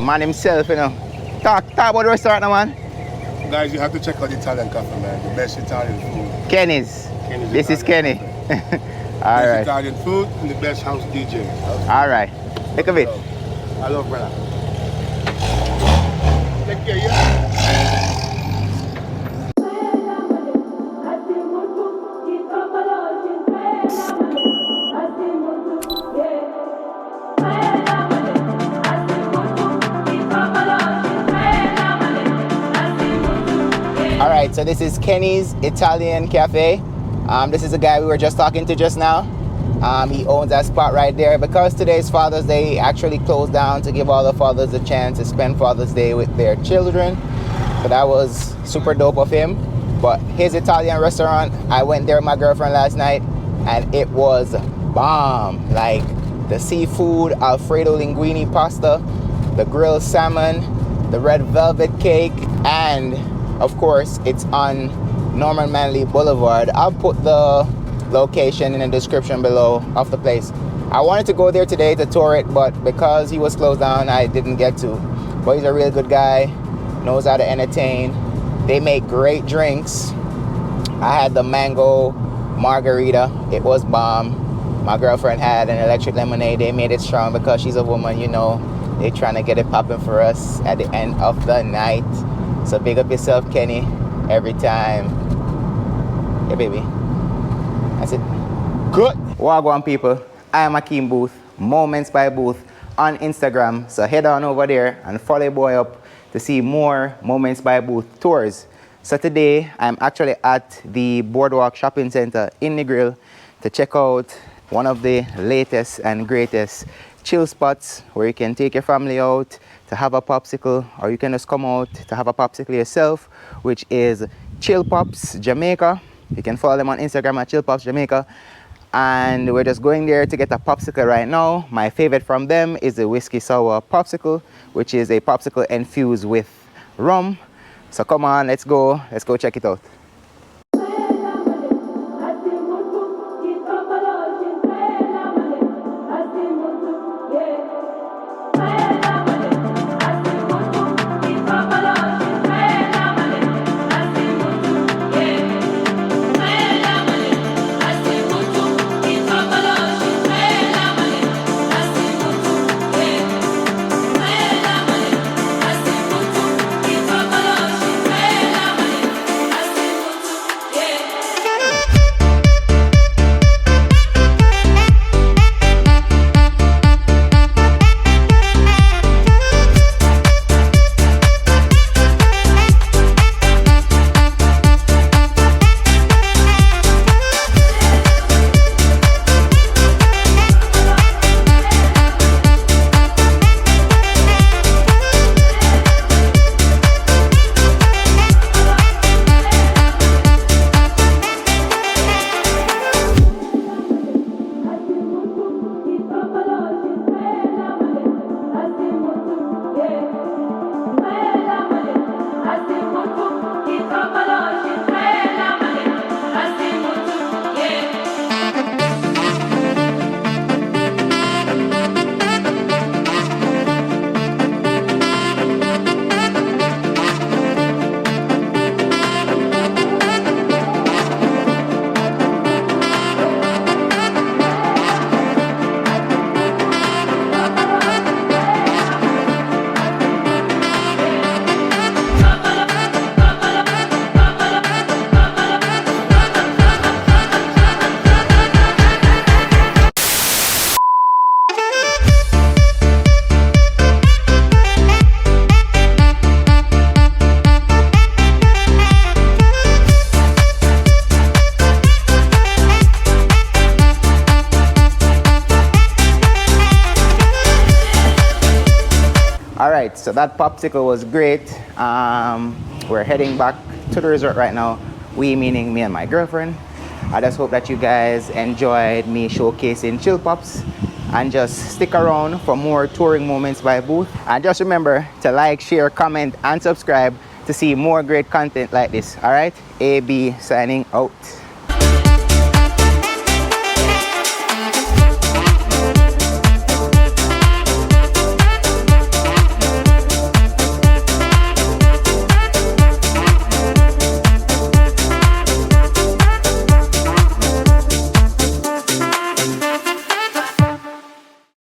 man himself, you know. Talk about the restaurant now, man. Guys, you have to check out the Italian cafe, man. The best Italian food. Kenny's. This is Kenny. All right. Italian food and the best house DJ. All right. Take a bit. I love brother. Take care, yeah. All right, so this is Kenny's Italian Cafe. This is a guy we were just talking to just now. He owns that spot right there. Because today's Father's Day, he actually closed down to give all the fathers a chance to spend Father's Day with their children. So that was super dope of him. But his Italian restaurant, I went there with my girlfriend last night and it was bomb. Like the seafood, Alfredo linguine pasta, the grilled salmon, the red velvet cake, and of course it's on Norman Manley Boulevard. I'll put the location in the description below of the place. I wanted to go there today to tour it, but because he was closed down, I didn't get to. But he's a real good guy, knows how to entertain. They make great drinks. I had the mango margarita. It was bomb. My girlfriend had an electric lemonade. They made it strong because she's a woman, you know. They're trying to get it popping for us at the end of the night. So big up yourself, Kenny, every time. Yeah, baby. That's it. Good. Wagwan people, I am Akeem Boothe, Moments by Boothe on Instagram. So head on over there and follow your boy up to see more Moments by Boothe tours. So today, I'm actually at the Boardwalk shopping center in Negril to check out one of the latest and greatest chill spots where you can take your family out to have a popsicle, or you can just come out to have a popsicle yourself, which is Chillpops Jamaica. You can follow them on Instagram at Chillpops Jamaica. And we're just going there to get a popsicle right now. My favorite from them is the whiskey sour popsicle, which is a popsicle infused with rum. So come on, let's go check it out. Alright, so that popsicle was great. We're heading back to the resort right now. We meaning me and my girlfriend. I just hope that you guys enjoyed me showcasing Chillpops, and just stick around for more touring moments by Boothe. And just remember to like, share, comment, and subscribe to see more great content like this. Alright, AB signing out.